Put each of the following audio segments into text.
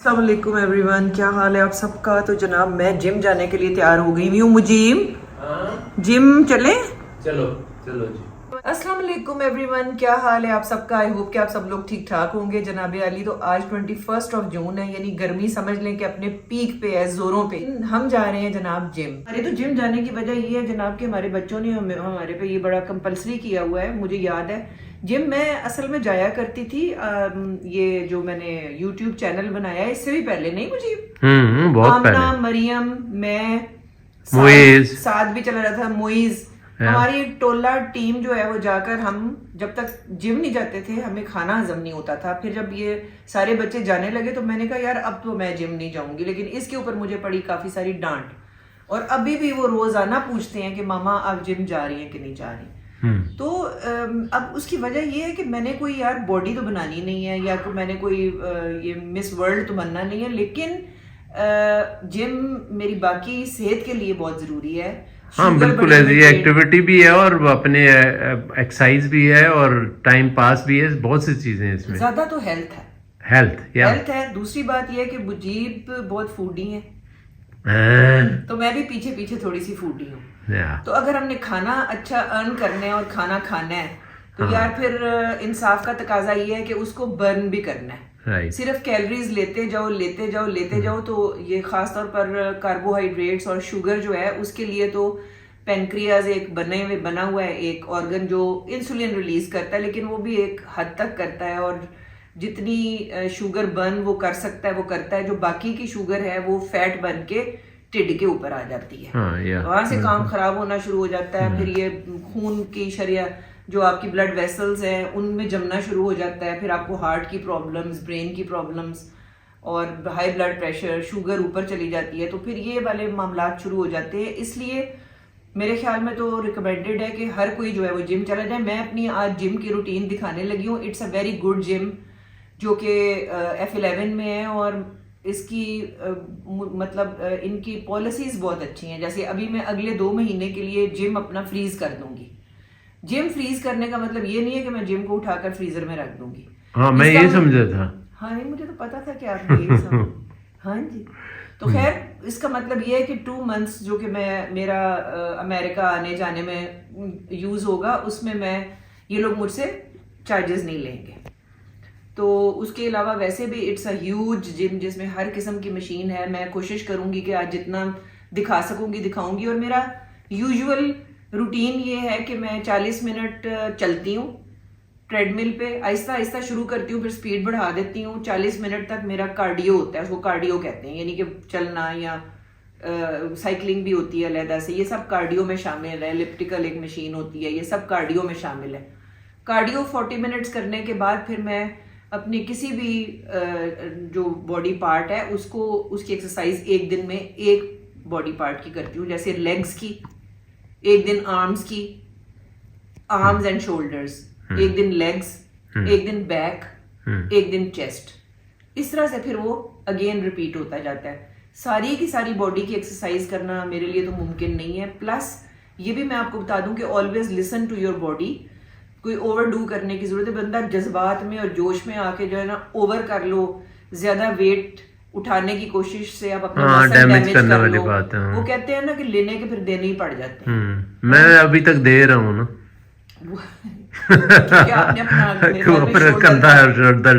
अस्सलाम वालेकुम एवरीवन, क्या हाल है आप सबका। तो जनाब मैं जिम जाने के लिए तैयार हो गई हूँ। मुजीब जिम चले। चलो चलो जी। अस्सलाम वालेकुम एवरीवन, क्या हाल है आप सबका। आई होप कि आप सब लोग ठीक ठाक होंगे। जनाब अली, तो आज 21 जून है, यानी गर्मी समझ लें कि अपने पीक पे है, जोरों पे। हम जा रहे हैं जनाब जिम। अरे तो जिम जाने की वजह ये है जनाब कि हमारे बच्चों ने हमारे पे ये बड़ा कंपल्सरी किया हुआ है। मुझे याद है जिम मैं असल में जाया करती थी। ये जो मैंने यूट्यूब चैनल बनाया है इससे भी पहले, नहीं मुझे बहुत आमना पहले मरियम मैं मुइज साथ भी चला रहा था, मोइज। हमारी टोला टीम जो है वो जाकर, हम जब तक जिम नहीं जाते थे हमें खाना हजम नहीं होता था। फिर जब ये सारे बच्चे जाने लगे तो मैंने कहा यार अब तो मैं जिम नहीं जाऊंगी, लेकिन इसके ऊपर मुझे पड़ी काफी सारी डांट। और अभी भी वो रोजाना पूछते हैं कि मामा आप जिम जा रही हैं कि नहीं जा रही। तो अब उसकी वजह ये है कि मैंने कोई यार बॉडी तो बनानी नहीं है, या मैंने कोई ये मिस वर्ल्ड तो बनना नहीं है, लेकिन जिम मेरी बाकी सेहत के लिए बहुत जरूरी है। हाँ बिल्कुल, ऐसी एक्टिविटी भी है और अपने एक्सरसाइज भी है और टाइम पास भी है, बहुत सी चीजें हैं इसमें। ज्यादा तो हेल्थ है, हेल्थ है। दूसरी बात यह है कि मुजीब बहुत फूडी है, तो मैं भी पीछे पीछे थोड़ी सी फूडी हूँ। तो अगर हमने खाना अच्छा अर्न करना है और खाना खाना है तो यार फिर इंसाफ का तकाजा ये है कि उसको बर्न भी करना है। सिर्फ कैलोरीज लेते जाओ तो ये खास तौर पर कार्बोहाइड्रेट्स और शुगर जो है उसके लिए तो पेनक्रियाज एक बना हुआ है एक ऑर्गन जो इंसुलिन रिलीज करता है, लेकिन वो भी एक हद तक करता है, और जितनी शुगर बर्न वो कर सकता है वो करता है। जो बाकी की शुगर है वो फैट बन के टिड के ऊपर आ जाती है, वहां से काम खराब होना शुरू हो जाता है। फिर ये खून की शरिया जो आपकी ब्लड वेसल्स हैं उनमें जमना शुरू हो जाता है। फिर आपको हार्ट की प्रॉब्लम्स, ब्रेन की प्रॉब्लम्स और हाई ब्लड प्रेशर, शुगर ऊपर चली जाती है। तो फिर ये वाले मामला शुरू हो जाते हैं। इसलिए मेरे ख्याल में तो रिकमेंडेड है कि हर कोई जो है वो जिम चला जाए। मैं अपनी आज जिम की रूटीन दिखाने लगी हूँ। It's a very good gym जो कि F11 में है, और इसकी मतलब इनकी पॉलिसीज बहुत अच्छी हैं। जैसे अभी मैं अगले 2 महीने के लिए जिम अपना फ्रीज कर दूंगी। जिम फ्रीज करने का मतलब ये नहीं है कि मैं जिम को उठाकर फ्रीजर में रख दूंगी। हाँ मैं ये समझा था। हाँ नहीं, मुझे तो पता था कि आप ये समझ। हाँ जी, तो खैर इसका मतलब ये है कि 2 मंथ्स जो कि मैं मेरा अमेरिका आने जाने में यूज होगा, उसमें मैं ये लोग मुझसे चार्जेस नहीं लेंगे। तो उसके अलावा वैसे भी इट्स अ ह्यूज जिम जिसमें हर किस्म की मशीन है। मैं कोशिश करूंगी कि आज जितना दिखा सकूंगी दिखाऊंगी। और मेरा यूजुअल रूटीन ये है कि मैं 40 मिनट चलती हूँ ट्रेडमिल पे, आहिस्ता आहिस्ता शुरू करती हूँ, फिर स्पीड बढ़ा देती हूँ। 40 मिनट तक मेरा कार्डियो होता है, उसको कार्डियो कहते हैं, यानी कि चलना या साइकिलिंग भी होती है अलहदा से, ये सब कार्डियो में शामिल है। एलिप्टिकल एक मशीन होती है, ये सब कार्डियो में शामिल है। कार्डियो 40 मिनट्स करने के बाद फिर मैं अपनी किसी भी जो बॉडी पार्ट है उसको, उसकी एक्सरसाइज एक दिन में एक बॉडी पार्ट की करती हूँ। जैसे लेग्स की एक दिन, आर्म्स की, आर्म्स एंड शोल्डर्स एक दिन, लेग्स एक दिन, बैक एक दिन, चेस्ट। इस तरह से फिर वो अगेन रिपीट होता जाता है। सारी की सारी बॉडी की एक्सरसाइज करना मेरे लिए तो मुमकिन नहीं है। प्लस ये भी मैं आपको बता दूं कि always listen to your body. कोई ओवरडू करने की जरूरत है, बंदा जज्बात में और जोश में आके जो है ना ओवर कर लो, ज्यादा वेट उठाने की कोशिश से आप अपना मसल डैमेज करने वाली बात है। वो कहते हैं ना कि लेने के फिर देने ही पड़ जाते हैं। मैं अभी तक दे रहा हूँ ना। आपने अपना कंधा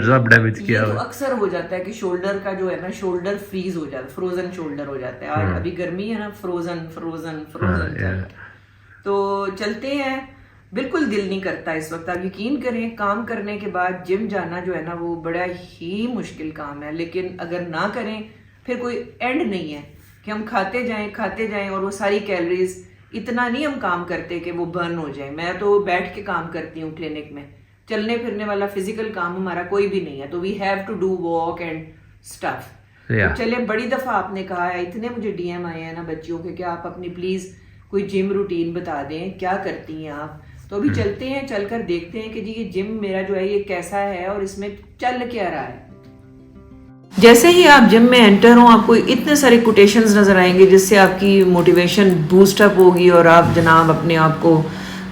सब डैमेज किया तो अक्सर हो जाता है कि शोल्डर का जो है ना, शोल्डर फ्रीज हो जाता है, फ्रोजन शोल्डर हो जाता है। और अभी गर्मी है ना, फ्रोजन फ्रोजन फ्रोजन। तो चलते हैं, बिल्कुल दिल नहीं करता इस वक्त। आप यकीन करें, काम करने के बाद जिम जाना जो है ना वो बड़ा ही मुश्किल काम है। लेकिन अगर ना करें फिर कोई एंड नहीं है कि हम खाते जाएं और वो सारी कैलोरीज, इतना नहीं हम काम करते कि वो बर्न हो जाए। मैं तो बैठ के काम करती हूँ क्लिनिक में, चलने फिरने वाला फिजिकल काम हमारा कोई भी नहीं है। तो we have to do walk and stuff. तो चले, बड़ी दफा आपने कहा है, इतने मुझे DM आए हैं ना बच्चियों के कि आप अपनी प्लीज कोई जिम रूटीन बता दें, क्या करती हैं आप। तो अभी चलते हैं, चलकर देखते हैं कि जी ये जिम मेरा जो है ये कैसा है और इसमें चल क्या रहा है। जैसे ही आप जिम में एंटर हो आपको इतने सारे कोटेशंस नजर आएंगे जिससे आपकी मोटिवेशन बूस्ट अप होगी और आप जनाब अपने आप को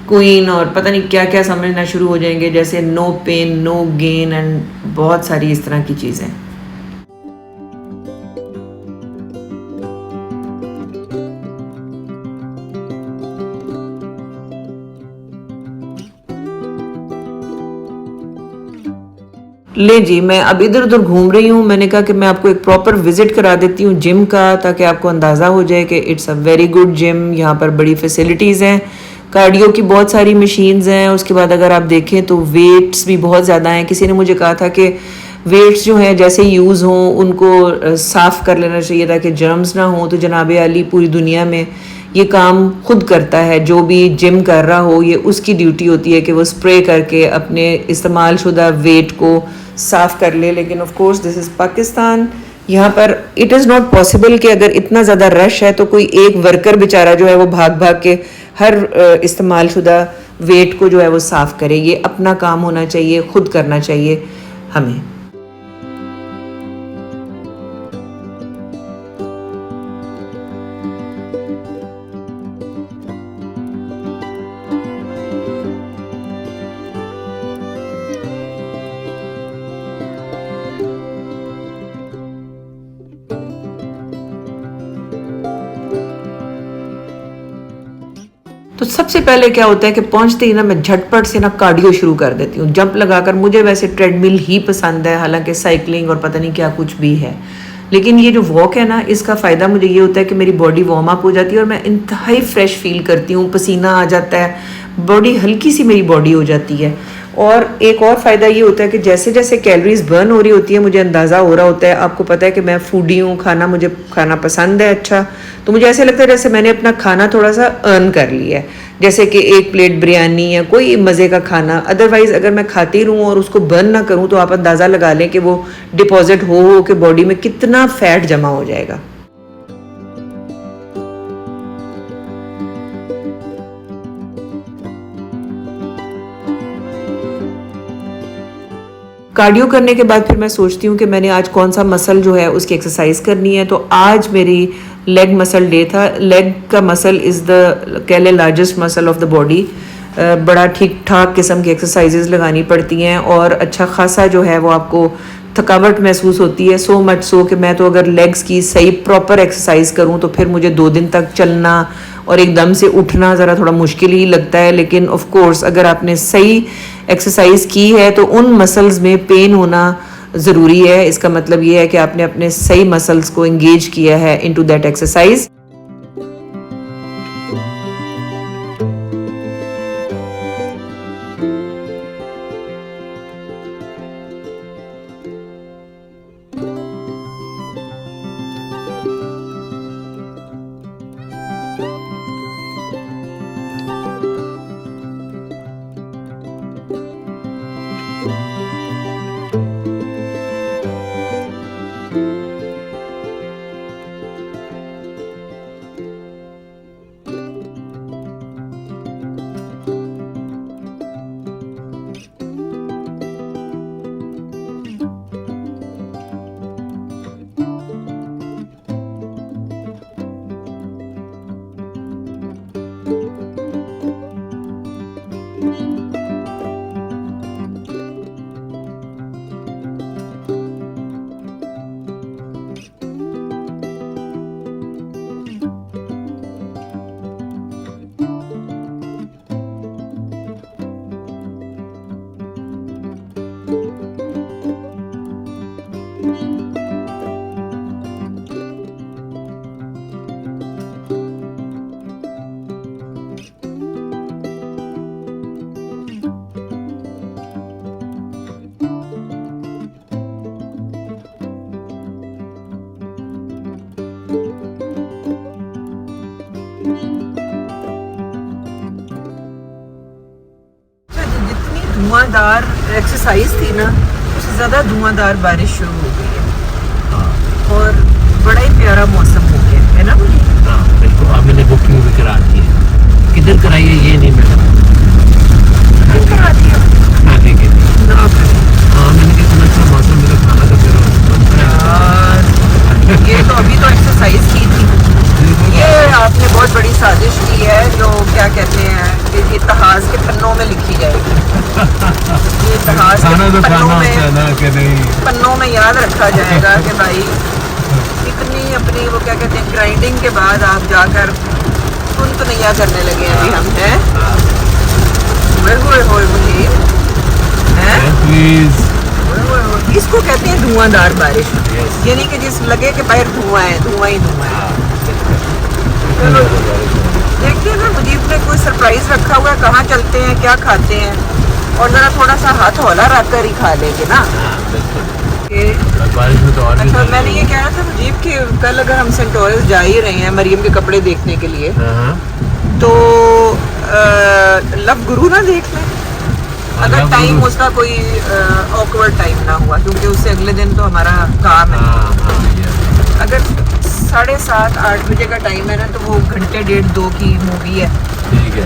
क्वीन और पता नहीं क्या क्या समझना शुरू हो जाएंगे, जैसे no pain no gain and बहुत सारी इस तरह की चीजें। ले जी, मैं अब इधर उधर घूम रही हूँ। मैंने कहा कि मैं आपको एक प्रॉपर विजिट करा देती हूँ जिम का, ताकि आपको अंदाज़ा हो जाए कि it's a very good gym. यहाँ पर बड़ी फैसिलिटीज़ हैं, कार्डियो की बहुत सारी मशीन्स हैं। उसके बाद अगर आप देखें तो वेट्स भी बहुत ज़्यादा हैं। किसी ने मुझे कहा था कि वेट्स जो हैं जैसे यूज़ हों उनको साफ़ कर लेना चाहिए ताकि जर्म्स ना हो। तो जनाब अली पूरी दुनिया में ये काम खुद करता है, जो भी जिम कर रहा हो ये उसकी ड्यूटी होती है कि वो स्प्रे करके अपने इस्तेमाल शुदा वेट को साफ़ कर ले। लेकिन of course this is Pakistan, यहाँ पर इट इज़ नॉट पॉसिबल कि अगर इतना ज़्यादा रश है तो कोई एक वर्कर बेचारा जो है वो भाग भाग के हर इस्तेमाल शुदा वेट को जो है वो साफ़ करे। ये अपना काम होना चाहिए, खुद करना चाहिए हमें। तो सबसे पहले क्या होता है कि पहुंचते ही ना मैं झटपट से ना कार्डियो शुरू कर देती हूँ, जंप लगाकर। मुझे वैसे ट्रेडमिल ही पसंद है, हालांकि साइकिलिंग और पता नहीं क्या कुछ भी है, लेकिन ये जो वॉक है ना इसका फ़ायदा मुझे ये होता है कि मेरी बॉडी वार्म अप हो जाती है और मैं इंतहाई फ्रेश फील करती हूँ। पसीना आ जाता है, बॉडी हल्की सी मेरी बॉडी हो जाती है। और एक और फ़ायदा ये होता है कि जैसे जैसे कैलोरीज बर्न हो रही होती है मुझे अंदाज़ा हो रहा होता है। आपको पता है कि मैं फूडी हूँ, मुझे खाना पसंद है अच्छा, तो मुझे ऐसे लगता है जैसे मैंने अपना खाना थोड़ा सा अर्न कर लिया है, जैसे कि एक प्लेट बिरयानी या कोई मज़े का खाना। अदरवाइज़ अगर मैं खाती रहूँ और उसको बर्न ना करूँ तो आप अंदाज़ा लगा लें कि वो डिपॉजिट हो के बॉडी में कितना फ़ैट जमा हो जाएगा। कार्डियो करने के बाद फिर मैं सोचती हूँ कि मैंने आज कौन सा मसल जो है उसकी एक्सरसाइज करनी है। तो आज मेरी लेग मसल डे था। लेग का मसल इज़ द कह ले largest muscle of the body. बड़ा ठीक ठाक किस्म की एक्सरसाइजेज लगानी पड़ती हैं और अच्छा खासा जो है वो आपको थकावट महसूस होती है। सो मच सो कि मैं तो अगर लेग्स की सही प्रॉपर एक्सरसाइज करूँ तो फिर मुझे 2 दिन तक चलना और एकदम से उठना ज़रा थोड़ा मुश्किल ही लगता है। लेकिन ऑफ कोर्स अगर आपने सही एक्सरसाइज की है तो उन मसल्स में पेन होना ज़रूरी है। इसका मतलब ये है कि आपने अपने सही मसल्स को एंगेज किया है into that exercise. Dhuandhar exercise थी ना, उससे ज़्यादा धुआंधार बारिश शुरू हो गई है और बड़ा ही प्यारा मौसम हो गया है ना। हाँ बिल्कुल। अब मैंने बुकिंग भी करा दी है। किधर कराई है ये नहीं मैंने करा दिया। हाँ ठीक है। हाँ मैंने कितना अच्छा मौसम, मेरा खाना का ये तो अभी तो एक्सरसाइज की थी। ये आपने बहुत बड़ी साजिश की है जो क्या कहते हैं कि इतिहास के पन्नों में लिखी जाएगी। ये इतिहास के पन्नों में याद रखा जाएगा कि भाई इतनी अपनी वो क्या कहते हैं ग्राइंडिंग के बाद आप जाकर तो नैया करने लगे अभी हम हैं। हुए मुझे हैं प्लीज इसको कहते हैं धुआंधार बारिश, यानी कि जिस लगे कि बाहर धुआं है, धुआं ही धुआं है। चलो देखते हैं ना, मुजीब ने कोई सरप्राइज रखा हुआ है, कहाँ चलते हैं, क्या खाते हैं, और जरा थोड़ा सा हाथ हौला रख कर ही खा लेंगे ना। बारिश में तो और भी अच्छा, मैंने ये कहना था मुजीब कि कल अगर हम सेंट टॉरेस जा ही रहे हैं मरियम के कपड़े देखने के लिए, तो लव गुरु ना देख लें, अगर टाइम उसका कोई ऑकवर्ड टाइम ना हुआ, क्योंकि उससे अगले दिन तो हमारा काम है। अगर 7:30-8 बजे का टाइम है ना, तो वो घंटे 1.5-2 की मूवी है। ठीक है,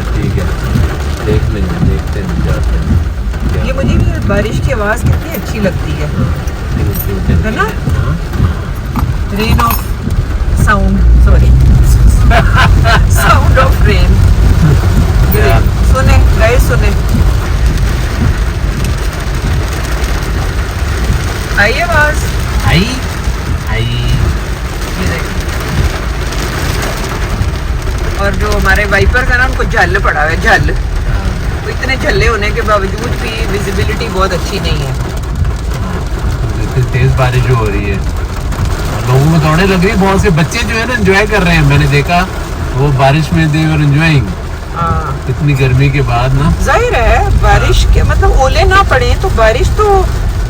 देख लेंगे, देखते हैं, जाते हैं। ये मुझे भी बारिश की आवाज़ कितनी अच्छी लगती है ना, rain of sound, sorry sound of rain. सुने गाइस, सुने, आई आवाज, आई। ये देखिए, और जो हमारे वाइपर का ना, उनको झल पड़ा है, झल। तो इतने झल्ले होने के बावजूद भी विजिबिलिटी बहुत अच्छी नहीं है। इतनी तेज बारिश हो रही है, लोगों को दौड़ने लग रही है, बहुत से बच्चे जो है ना एंजॉय कर रहे हैं, मैंने देखा वो बारिश में दे और एंजॉयिंग। इतनी गर्मी के बाद ना, जाहिर है बारिश के मतलब ओले ना पड़े तो बारिश तो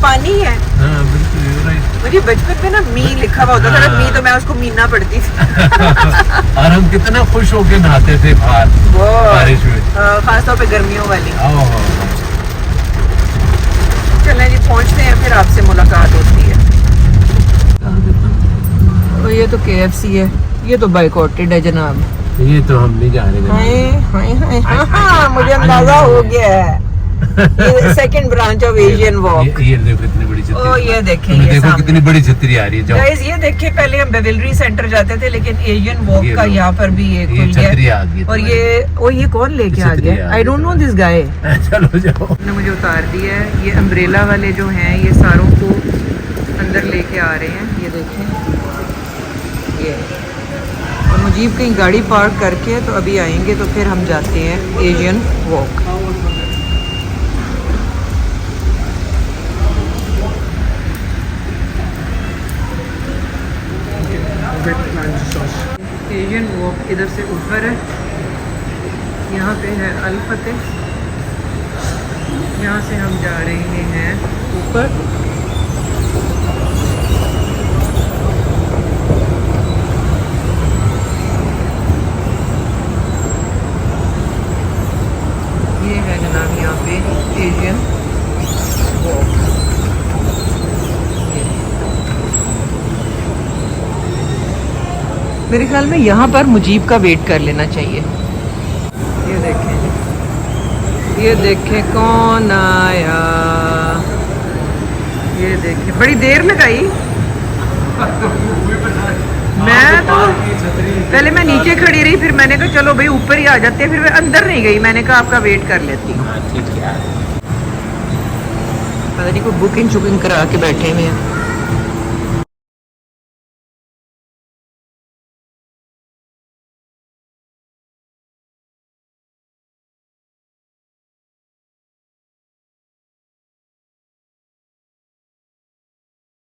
पानी है। हाँ बिल्कुल राइट। मुझे बचपन में ना मी लिखा हुआ होता था, मी तो मैं उसको मीना पढ़ती थी। और हम कितना खुश होके नहाते थे बाहर बारिश में, खासतौर पे गर्मियों वाली। चलें जी, पहुंचते हैं, फिर आपसे मुलाकात होती है। तो ये तो KFC है, ये तो बाइकॉटेड है जनाब। ये तो हम नहीं जा रहे। हाय, मुझे अंदाजा हो गया है। ये second branch of Asian walk. ये देखो कितनी बड़ी छतरी। ओ ये देखें, ये ये देखो कितनी बड़ी छतरी आ रही है। गाइस ये देखिए, पहले हम बेविलरी सेंटर जाते थे, लेकिन एशियन वॉक का यहाँ पर भी एक खुल गया। और ये कौन लेके आ गया? I don't know this guy. चलो जाओ। ने मुझे उतार दिया है। ये अम्ब्रेला वाले जो हैं, ये सारों को अंदर लेके आ रहे हैं। ये देखें, ये और मुजीब कहीं गाड़ी पार्क करके तो अभी आएंगे, तो फिर हम जाते हैं एशियन वॉक। एशियन वॉक इधर से ऊपर है, यहाँ पे है अल फतेह, यहाँ से हम जा रहे हैं ऊपर। ये है जनाब यहाँ पे एशियन वॉक। मेरे ख्याल में यहाँ पर मुजीब का वेट कर लेना चाहिए। ये देखें कौन आया, ये देखें, बड़ी देर लगाई। मैं तो पहले मैं नीचे खड़ी रही, फिर मैंने कहा चलो भाई ऊपर ही आ जाते हैं, फिर मैं अंदर नहीं गई, मैंने कहा आपका वेट कर लेती हूँ। पता नहीं कोई बुकिंग शुकिंग करा के बैठे हुए हैं।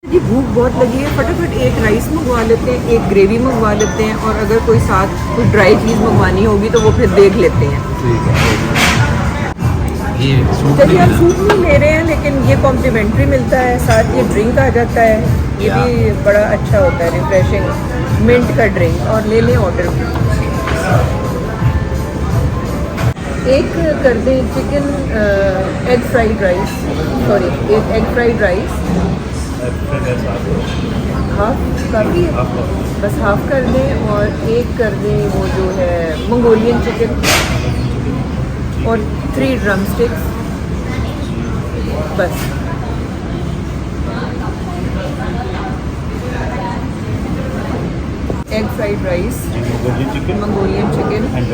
जी भूख बहुत लगी है, फटाफट एक राइस मंगवा लेते हैं, एक ग्रेवी मंगवा लेते हैं, और अगर कोई साथ कोई ड्राई चीज़ मंगवानी होगी तो वो फिर देख लेते हैं। चलिए हम सूप नहीं ले रहे हैं, लेकिन ये कॉम्प्लीमेंट्री मिलता है, साथ ये ड्रिंक आ जाता है, ये भी बड़ा अच्छा होता है, रिफ्रेशिंग मिंट का ड्रिंक। और ले लें ऑर्डर, एक कर दें chicken egg fried rice, sorry एक एग फ्राइड राइस, हाफ काफ़ी है, बस हाफ कर दें, और एक कर दें वो जो है मंगोलियन चिकन, और 3 ड्रम स्टिक्स बस। Egg fried rice, Mongolian chicken and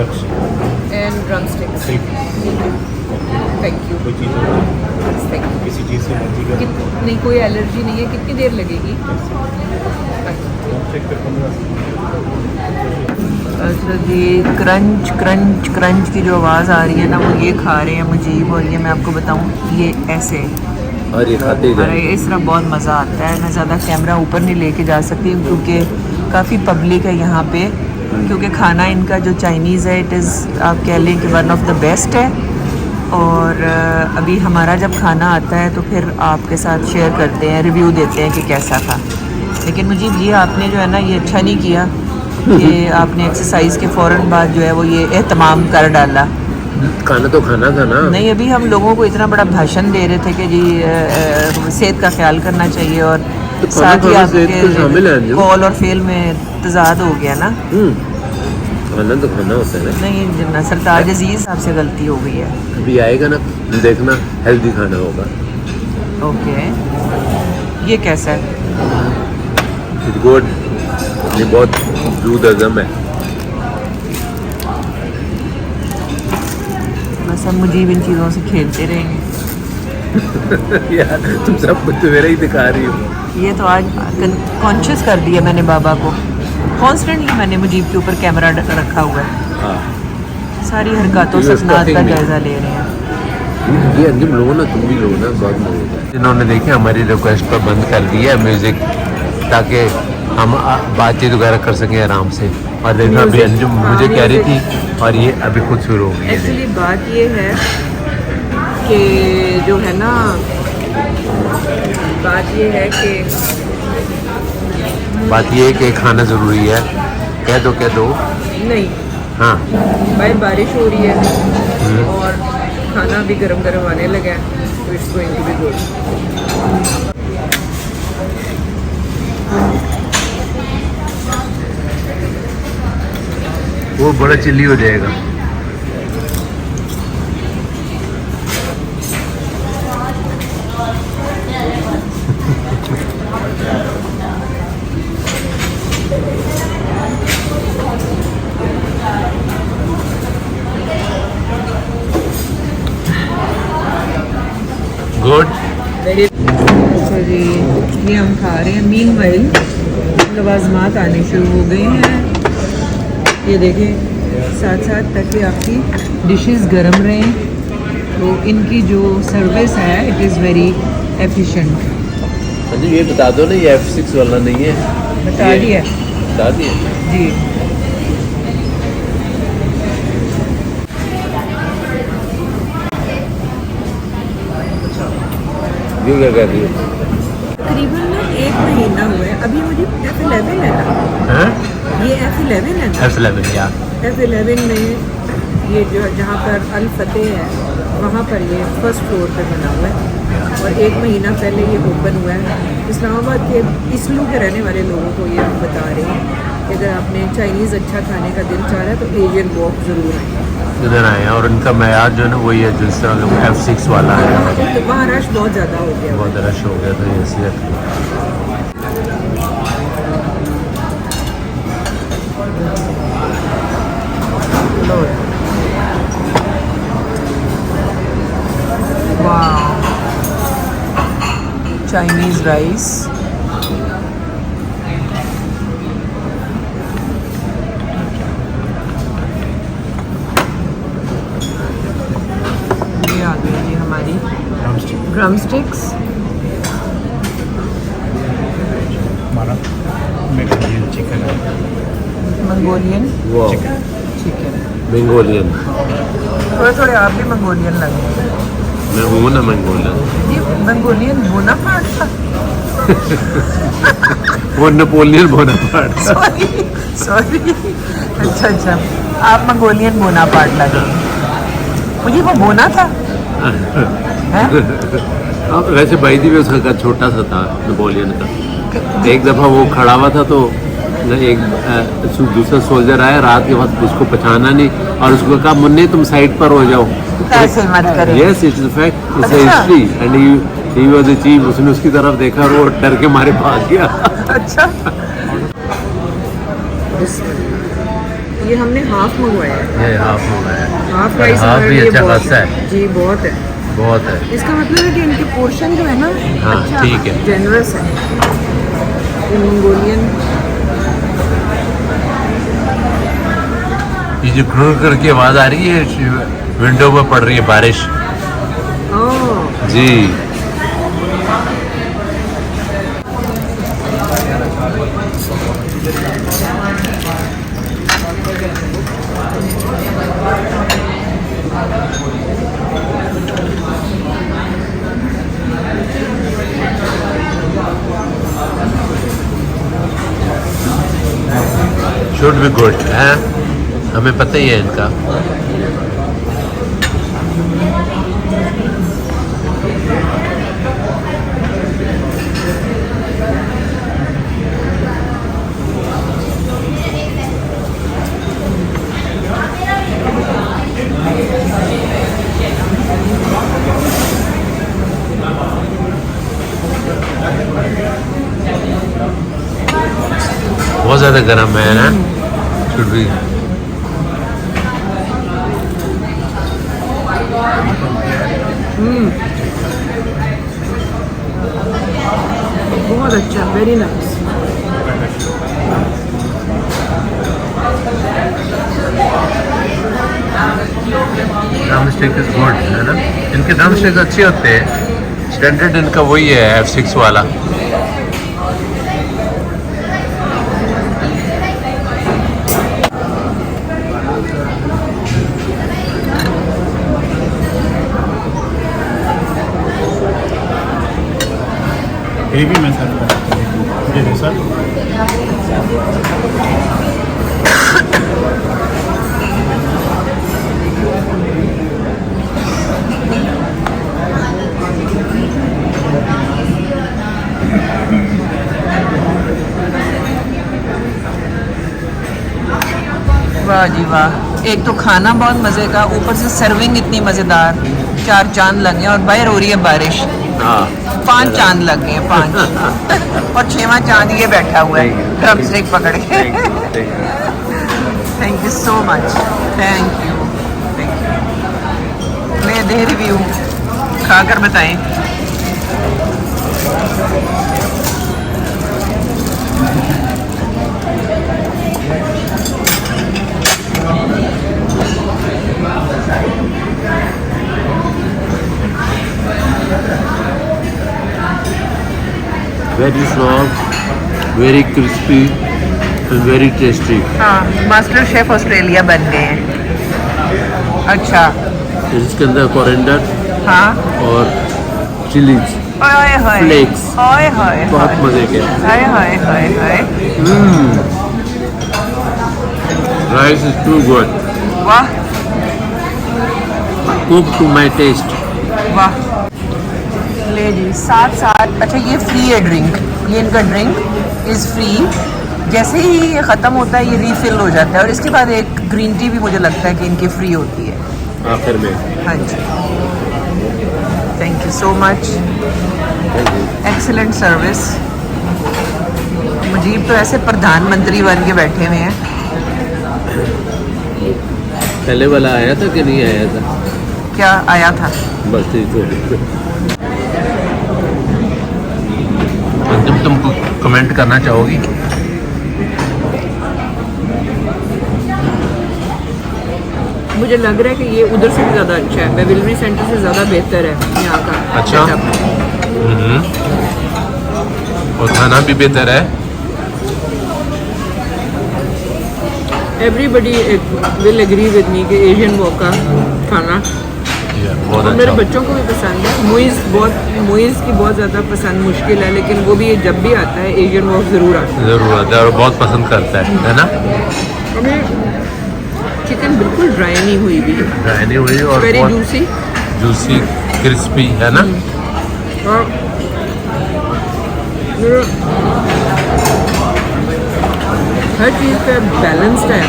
drum sticks. Thank you. किसी चीज़ से एलर्जी नहीं, कोई एलर्जी नहीं है। कितनी देर लगेगी? अच्छा जी, क्रंच क्रंच क्रंच की जो आवाज़ आ रही है ना, वो ये खा रहे हैं मुजीब, और ये मैं आपको बताऊं, ये ऐसे और ये खाते और इस तरह बहुत मज़ा आता है। मैं ज़्यादा कैमरा ऊपर नहीं लेके जा सकती हूँ क्योंकि काफ़ी पब्लिक है यहाँ पे, क्योंकि खाना इनका जो चाइनीज़ है इट इज़ आप कह लें कि वन ऑफ द बेस्ट है। और अभी हमारा जब खाना आता है तो फिर आपके साथ शेयर करते हैं, रिव्यू देते हैं कि कैसा था। लेकिन मुझे ये आपने जो है ना ये अच्छा नहीं किया कि आपने एक्सरसाइज के फ़ौरन बाद जो है वो ये एहतमाम कर डाला। खाना तो खाना था ना। नहीं, अभी हम लोगों को इतना बड़ा भाषण दे रहे थे कि जी सेहत का ख्याल करना चाहिए और तो साथ ही शामिल है आपके कॉल और फेल में तजाद हो गया ना। खाना तो खाना होता है ना। नहीं जिन्ना सरताज अजीज साहब से गलती हो गई है। अभी आएगा ना, देखना हेल्दी खाना होगा। ओके, ये कैसा है? इट्स गुड, ये बहुत दूध हजम है। बस हम मुझीब इन चीज़ों से खेलते रहेंगे। यार तुम सब कुछ तो मेरा ही दिखा रही हो। ये तो आज कॉन्शियस कर दिया मैंने बाबा को। कॉन्स्टेंटली मैंने मुजीब के ऊपर कैमरा रखा हुआ है। हाँ, सारी हरकतों He was सकनात का talking me. जायजा ले रहे हैं। ये अंजुम लो ना, तुम भी लो ना, बहुत मजा होगा। इन्होंने देखिए हमारी रिक्वेस्ट पर बंद कर दिया है म्यूजिक, ताकि हम बातचीत वगैरह कर सकें आराम से। और देखना अभी अंजुम मुझे कह रही थी और ये अभी खुद शुरू हो गई है। एक्चुअली बात ये है कि जो है ना, बात ये है कि बात ये है कि खाना ज़रूरी है। कह दो नहीं, हाँ। भाई बारिश हो रही है और खाना भी गरम गरम आने लगा है, तो it's going to be good. वो बड़ा चिल्ली हो जाएगा। गुड। अच्छा जी, ये हम खा रहे हैं। मीनवाइल लवाजमात आने शुरू हो गए हैं। ये देखें साथ साथ, ताकि आपकी डिशेस गरम रहें। तो इनकी जो सर्विस है it is very efficient. Anjum ये बता दो ना, ये F6 वाला नहीं है? बता दिया बता दिया जी। ये क्या कर रही है? तकरीबन ना 1 महीना हुआ है। अभी मुझे F11 है ना, ये F11 है ना। F11 या F11 में ये जो जहाँ पर अल फतेह है वहाँ पर ये फर्स्ट फ्लोर पे बना हुआ है और 1 महीना पहले ये ओपन हुआ है। इस्लामाबाद के इसलू के रहने वाले लोगों को ये हम बता रहे हैं कि अगर आपने चाइनीज़ अच्छा खाने का दिल चाह रहा है तो एशियन वॉक ज़रूर आए। इधर आए हैं और उनका मैयार जो है ना वही है जिस तरह का F6 वाला है। वहाँ रश बहुत ज़्यादा हो गया। बहुत रश हो गया था इसलिए। चाइनीज़ राइस, ये आ गई जी हमारी ड्रम स्टिक्स। हमारा मंगोलियन चिकन है। मंगोलियन वो चिकन। मंगोलियन, थोड़े थोड़े आप भी मंगोलियन लगे। मैं हूँ ना मंगोलियन। ये मंगोलियन बोनापार्ट था। वो नेपोलियन बोनापार्ट था। सॉरी अच्छा अच्छा, आप मंगोलियन बोनापार्ट लगे। मुझे वो बोना था। हैं? वैसे भाई भी उसका कद छोटा सा था नेपोलियन का। एक दफ़ा वो खड़ा हुआ था तो एक दूसरा सोल्जर आया रात के वक्त, उसको पहचाना नहीं और उसको कहा मुन्ने तुम साइड पर हो जाओ। ऐसे मत करें। Yes it's a fact, it's a अच्छा। History and he was the chief. उसने उसकी तरफ देखा और वो डर के मारे भाग गया। अच्छा, ये हमने हाफ मंगवाया है। ये हाफ हो गया है। हाफ राइस हाफ हमारे भी लिए अच्छा बहुत खासा है जी, बहुत है। बहुत है। इसका मतलब है कि इनके पोर्शन जो है ना हाँ, अच्छा ठीक है। जेनरस है। ये मंगोलियन ये जो क्रूर करके आवाज आ रही है विंडो पर पड़ रही है बारिश। ओह जी शुड बी गुड है, हमें पता ही है इनका। बहुत ज़्यादा गर्म है ना, शुड बी। बहुत अच्छा, very nice. Drum stick is good है ना, इनके ड्रम स्टिक अच्छे होते हैं। स्टैंडर्ड इनका वही है F6 वाला। ग्रेवी में सर्व करते हैं ये सर। वाह जी वाह, एक तो खाना बहुत मज़े का, ऊपर से सर्विंग इतनी मज़ेदार, 4 चांद लगे और बाहर हो रही है बारिश। हाँ 5 चांद लग गए, 5 और 6वां चांद ये बैठा हुआ है ड्रम स्टिक पकड़ के। Thank you so much, thank you. मैं दे रिव्यू, खाकर बताएं। Very soft, very crispy and very tasty. हाँ, मास्टर शेफ ऑस्ट्रेलिया बन गए हैं। अच्छा इसके अंदर कोरिएंडर हाँ, और चिलीज ओए होए, फ्लेक्स ओए होए, बहुत मजे के। हाय हाय हाय हाय, राइस इज टू गुड, वाह कुक टू माय टेस्ट। वाह। ले जी, साथ साथ अच्छा ये फ्री है ड्रिंक, ये इनका ड्रिंक इज़ फ्री। जैसे ही ये ख़त्म होता है ये रीफिल हो जाता है, और इसके बाद एक ग्रीन टी भी मुझे लगता है कि इनकी फ्री होती है आखिर में। हाँ जी, thank you so much, excellent service. Mujib तो ऐसे प्रधानमंत्री बन के बैठे हुए हैं। पहले वाला आया था कि नहीं आया था? क्या आया था? बस ठीक है। जब तुम कमेंट करना चाहोगी? मुझे लग रहा है कि ये उधर से भी ज़्यादा अच्छा है, बेविलरी सेंटर से ज़्यादा बेहतर है यहाँ का। अच्छा। और खाना भी बेहतर है। Everybody will agree with me कि एशियन वॉक का खाना बहुत और मेरे अच्छा। बच्चों को भी पसंद है। मुइज़ की बहुत ज़्यादा पसंद मुश्किल है, लेकिन वो भी जब भी आता है एशियन वॉक ज़रूर आता है। जरूर आता है और बहुत पसंद करता है ना। हमें चिकन बिल्कुल ड्राई नहीं हुई भी, ड्राई नहीं हुई और वेरी बहुत जूसी जूसी क्रिस्पी है ना। और हर चीज़ पे बैलेंस्ड है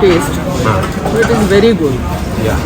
टेस्ट, हाँ इट इज़ वेरी गुड। या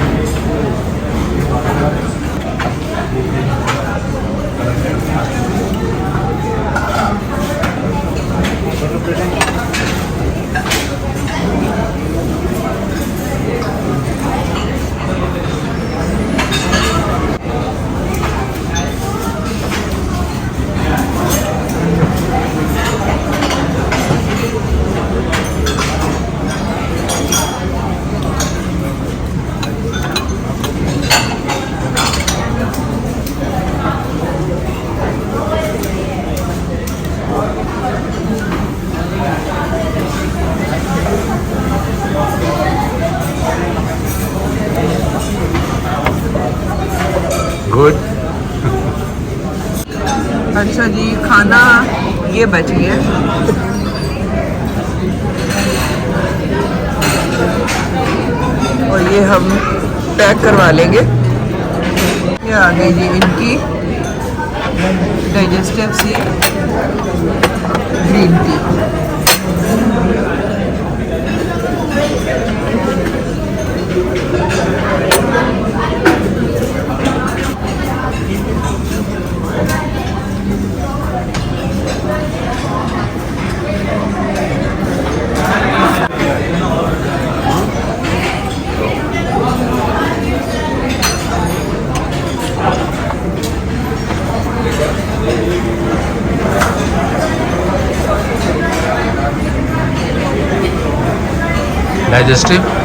खाना ये बच गया। और ये हम पैक करवा लेंगे। ये आ गई जी इनकी डाइजेस्टिव सी ग्रीन टी। डाइजेस्टिव